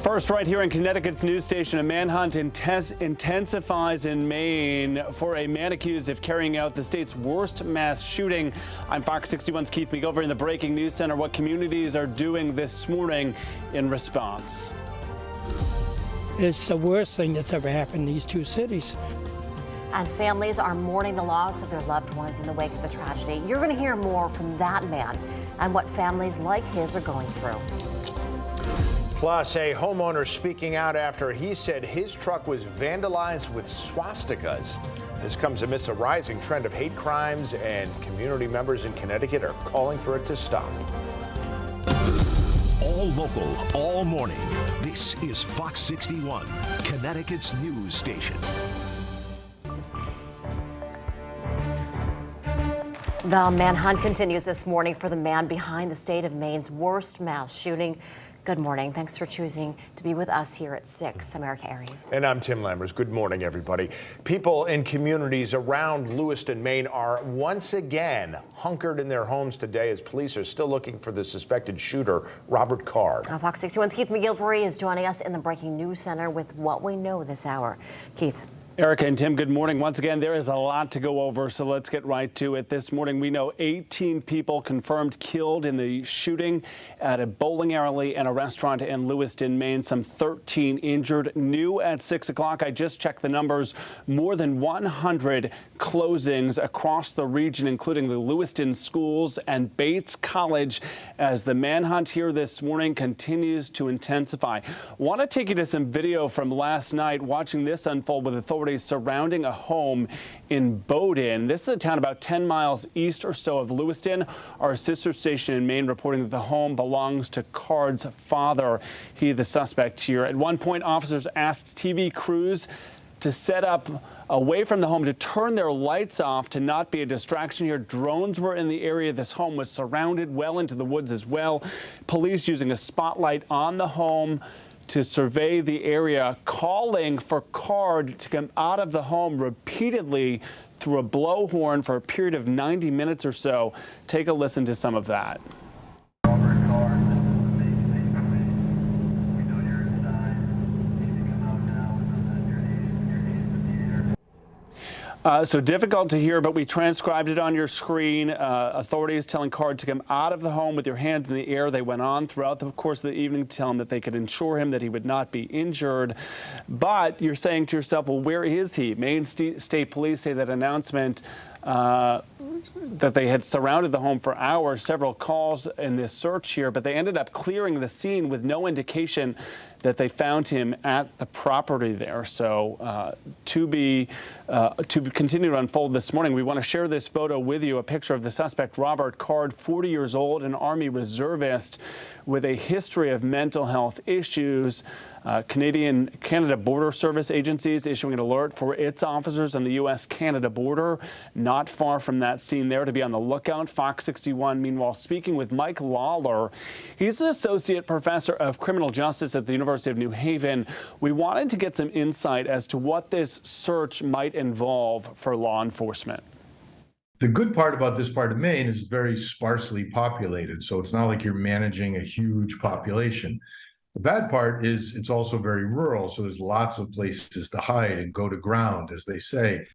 First, right here in Connecticut's news station, a manhunt intensifies in Maine for a man accused of carrying out the state's worst mass shooting. I'm Fox 61's Keith McGilvery in the Breaking News Center. What communities are doing this morning in response? It's the worst thing that's ever happened in these two cities. And families are mourning the loss of their loved ones in the wake of the tragedy. You're going to hear more from that man and what families like his are going through. Plus, a homeowner speaking out after he said his truck was vandalized with swastikas. This comes amidst a rising trend of hate crimes, and community members in Connecticut are calling for it to stop. All local, all morning. This is Fox 61, Connecticut's news station. The manhunt continues this morning for the man behind the state of Maine's worst mass shooting. Good morning. Thanks for choosing to be with us here at 6. I'm Erica Aries. And I'm Tim Lammers. Good morning, everybody. People in communities around Lewiston, Maine are once again hunkered in their homes today as police are still looking for the suspected shooter, Robert Card. Fox 61's Keith McGilvery is joining us in the Breaking News Center with what we know this hour. Keith. Erica and Tim, good morning. Once again, there is a lot to go over, so let's get right to it. This morning, we know 18 people confirmed killed in the shooting at a bowling alley and a restaurant in Lewiston, Maine. Some 13 injured. New at 6 o'clock. I just checked the numbers. More than 100 closings across the region, including the Lewiston schools and Bates College, as the manhunt here this morning continues to intensify. Want to take you to some video from last night, watching this unfold with authorities surrounding a home in Bowdoin. This is a town about 10 miles east or so of Lewiston. Our sister station in Maine reporting that the home belongs to Card's father. He, the suspect here. At one point, officers asked TV crews to set up away from the home to turn their lights off to not be a distraction here. Drones were in the area. This home was surrounded well into the woods as well. Police using a spotlight on the home to survey the area, calling for Card to come out of the home repeatedly through a blowhorn for a period of 90 minutes or so. Take a listen to some of that. So difficult to hear, but we transcribed it on your screen. Authorities telling Card to come out of the home with your hands in the air. They went on throughout the course of the evening to tell him that they could ensure him that he would not be injured. But you're saying to yourself, well, where is he? Maine State Police say that announcement that they had surrounded the home for hours, several calls in this search here, but they ended up clearing the scene with no indication that they found him at the property there. So to continue to unfold this morning, we want to share this photo with you, a picture of the suspect, Robert Card, 40 years old, an Army reservist with a history of mental health issues. Canada Border Service agencies issuing an alert for its officers on the U.S.-Canada border. Not far from that scene there to be on the lookout. Fox 61, meanwhile, speaking with Mike Lawler. He's an associate professor of criminal justice at the University of New Haven. We wanted to get some insight as to what this search might involve for law enforcement. The good part about this part of Maine is very sparsely populated, so it's not like you're managing a huge population. The bad part is it's also very rural, so there's lots of places to hide and go to ground, as they say.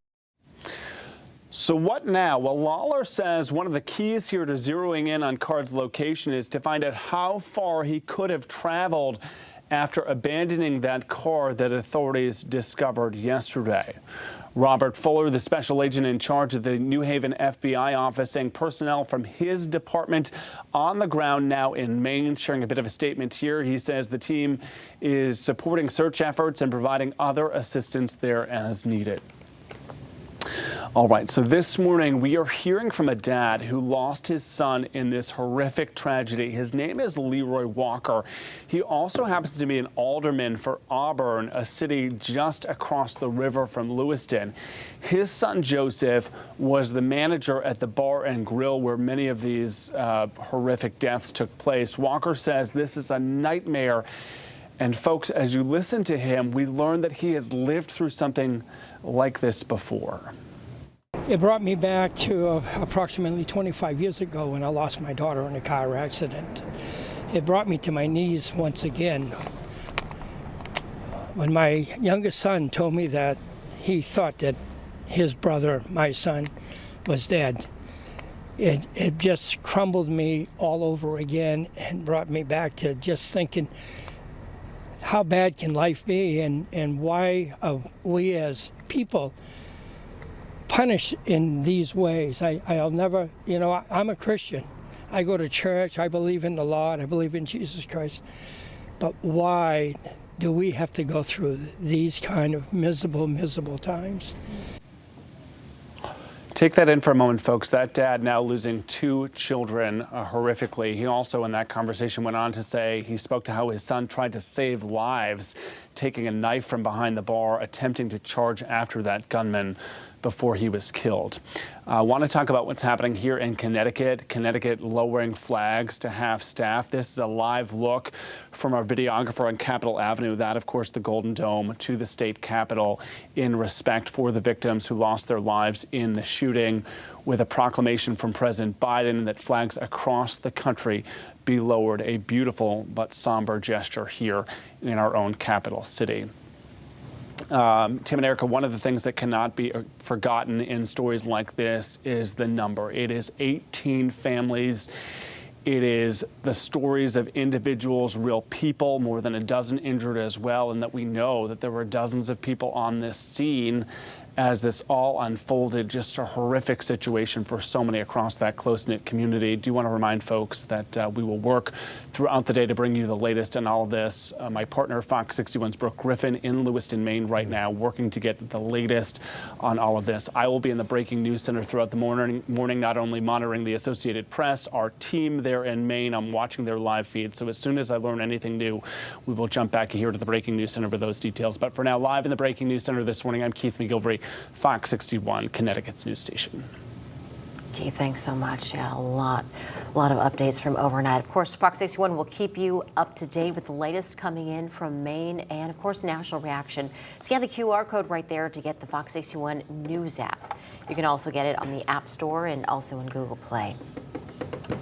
So what now? Well, Lawler says one of the keys here to zeroing in on Card's location is to find out how far he could have traveled after abandoning that car that authorities discovered yesterday. Robert Fuller, the special agent in charge of the New Haven FBI office, saying personnel from his department on the ground now in Maine, sharing a bit of a statement here. He says the team is supporting search efforts and providing other assistance there as needed. All right, so this morning we are hearing from a dad who lost his son in this horrific tragedy. His name is Leroy Walker. He also happens to be an alderman for Auburn, a city just across the river from Lewiston. His son Joseph was the manager at the bar and grill where many of these horrific deaths took place. Walker says this is a nightmare. And folks, as you listen to him, we learned that he has lived through something like this before. It brought me back to approximately 25 years ago when I lost my daughter in a car accident. It brought me to my knees once again. when my youngest son told me that he thought that his brother, my son, was dead, it just crumbled me all over again and brought me back to just thinking, how bad can life be, and why are we as people punished in these ways? I'll never, I'm a Christian. I go to church, I believe in the Lord, I believe in Jesus Christ. But why do we have to go through these kind of miserable times? Take that in for a moment, folks. That dad now losing 2 children horrifically. He also, in that conversation, went on to say he spoke to how his son tried to save lives, taking a knife from behind the bar, attempting to charge after that gunman before he was killed. I want to talk about what's happening here in Connecticut. Connecticut lowering flags to half staff. This is a live look from our videographer on Capitol Avenue. That, of course, the Golden Dome to the state capitol in respect for the victims who lost their lives in the shooting, with a proclamation from President Biden that flags across the country be lowered. A beautiful but somber gesture here in our own capital city. Tim and Erica, one of the things that cannot be forgotten in stories like this is the number. It is 18 families. It is the stories of individuals, real people, more than a dozen injured as well, and that we know that there were dozens of people on this scene as this all unfolded. Just a horrific situation for so many across that close-knit community. Do you want to remind folks that we will work throughout the day to bring you the latest on all of this? My partner, Fox 61's Brooke Griffin, in Lewiston, Maine right now, working to get the latest on all of this. I will be in the Breaking News Center throughout the morning, not only monitoring the Associated Press, our team there in Maine. I'm watching their live feed. So as soon as I learn anything new, we will jump back here to the Breaking News Center for those details. But for now, live in the Breaking News Center this morning, I'm Keith McGilvery, Fox 61, Connecticut's news station. Keith, thanks so much. Yeah, a lot of updates from overnight. Of course, Fox 61 will keep you up to date with the latest coming in from Maine and, of course, national reaction. Scan the QR code right there to get the Fox 61 News app. You can also get it on the App Store and also in Google Play.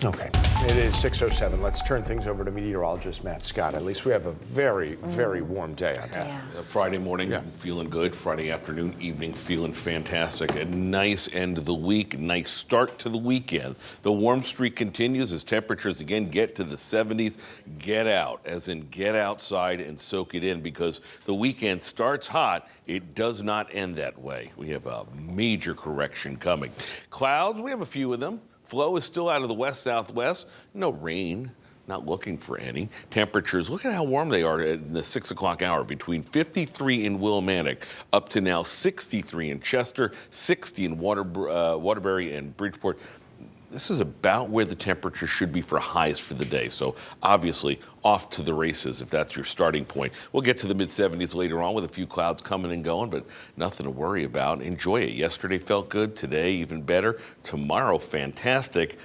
Okay, it is 6:07. Let's turn things over to meteorologist Matt Scott. At least we have a very, very warm day on tap. Yeah. Friday morning, feeling good. Friday afternoon, evening, feeling fantastic. A nice end of the week, nice start to the weekend. The warm streak continues as temperatures again get to the 70s. Get out, as in get outside and soak it in, because the weekend starts hot. It does not end that way. We have a major correction coming. Clouds, we have a few of them. Flow is still out of the west-southwest. No rain, not looking for any. Temperatures, look at how warm they are in the 6 o'clock hour, between 53 in Willimantic up to now 63 in Chester, 60 in Waterbury and Bridgeport. This is about where the temperature should be for highs for the day. So obviously off to the races if that's your starting point. We'll get to the mid-70s later on with a few clouds coming and going, but nothing to worry about. Enjoy it. Yesterday felt good. Today even better. Tomorrow fantastic.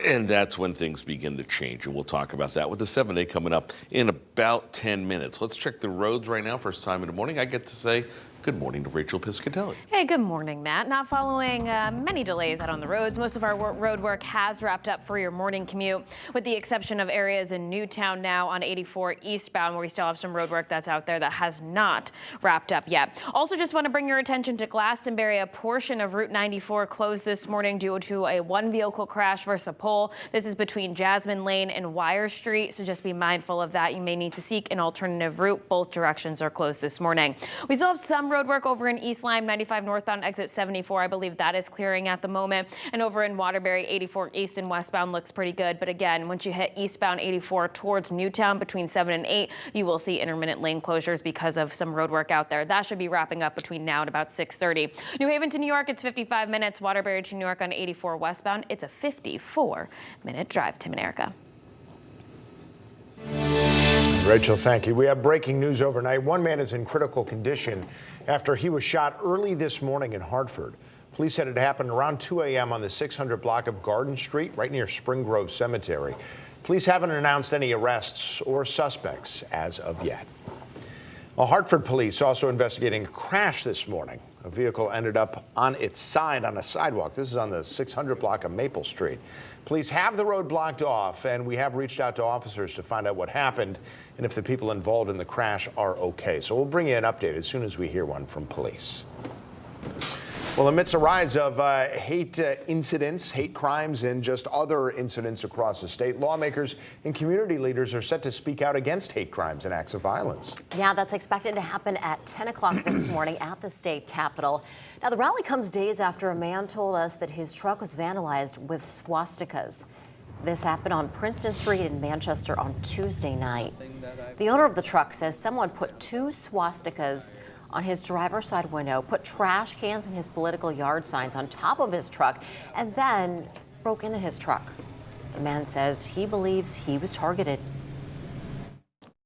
And that's when things begin to change. And we'll talk about that with the 7-day coming up in about 10 minutes. Let's check the roads right now. First time in the morning, I get to say good morning to Rachel Piscatelli. Hey, good morning, Matt. Not following many delays out on the roads. Most of our road work has wrapped up for your morning commute, with the exception of areas in Newtown now on 84 eastbound, where we still have some road work that's out there that has not wrapped up yet. Also, just want to bring your attention to Glastonbury. A portion of Route 94 closed this morning due to a one-vehicle crash versus a pole. This is between Jasmine Lane and Wire Street, so just be mindful of that. You may need to seek an alternative route. Both directions are closed this morning. We still have some road work over in East Lyme, 95 northbound, exit 74. I believe that is clearing at the moment. And over in Waterbury, 84 east and westbound looks pretty good. But again, once you hit eastbound 84 towards Newtown between 7 and 8, you will see intermittent lane closures because of some road work out there. That should be wrapping up between now and about 6:30. New Haven to New York, it's 55 minutes. Waterbury to New York on 84 westbound, it's a 54-minute drive. Tim and Erica. Rachel, thank you. We have breaking news overnight. One man is in critical condition after he was shot early this morning in Hartford. Police said it happened around 2 a.m. on the 600 block of Garden Street, right near Spring Grove Cemetery. Police haven't announced any arrests or suspects as of yet. Well, Hartford police also investigating a crash this morning A vehicle ended up on its side on a sidewalk. This is on the 600 block of Maple Street. Police have the road blocked off, and we have reached out to officers to find out what happened and if the people involved in the crash are okay. So we'll bring you an update as soon as we hear one from police. Well, amidst a rise of hate incidents, hate crimes, and just other incidents across the state, lawmakers and community leaders are set to speak out against hate crimes and acts of violence. Yeah, that's expected to happen at 10 o'clock this morning at the state capitol. Now, the rally comes days after a man told us that his truck was vandalized with swastikas. This happened on Princeton Street in Manchester on Tuesday night. The owner of the truck says someone put 2 swastikas on his driver's side window, put trash cans and his political yard signs on top of his truck, and then broke into his truck. The man says he believes he was targeted.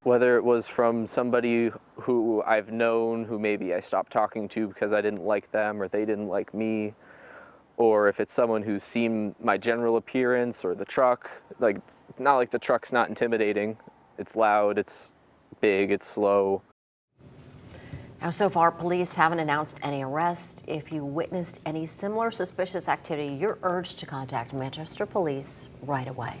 Whether it was from somebody who I've known, who maybe I stopped talking to because I didn't like them or they didn't like me, or if it's someone who's seen my general appearance or the truck, like, it's not like the truck's not intimidating. It's loud, it's big, it's slow. Now, so far, police haven't announced any arrests. If you witnessed any similar suspicious activity, you're urged to contact Manchester Police right away.